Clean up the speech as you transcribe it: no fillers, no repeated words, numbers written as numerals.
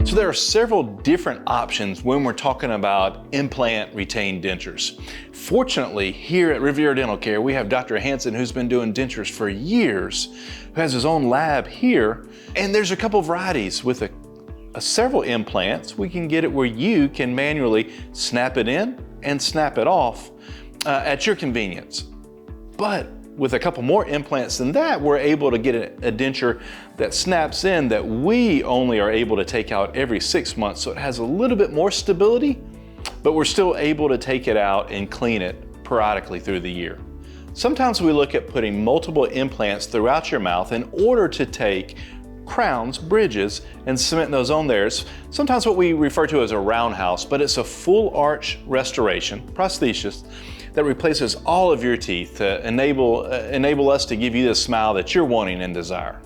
So there are several different options when we're talking about implant retained dentures. Fortunately, here at Riviera Dental Care, we have Dr. Hanson, who's been doing dentures for years, who has his own lab here. And there's a couple varieties with several implants. We can get it where you can manually snap it in and snap it off at your convenience. But with a couple more implants than that, we're able to get a denture that snaps in that we only are able to take out every 6 months. So it has a little bit more stability, but we're still able to take it out and clean it periodically through the year. Sometimes we look at putting multiple implants throughout your mouth in order to take crowns, bridges, and cement those on there. It's sometimes what we refer to as a roundhouse, but it's a full arch restoration, prosthesis, that replaces all of your teeth to enable us to give you the smile that you're wanting and desire.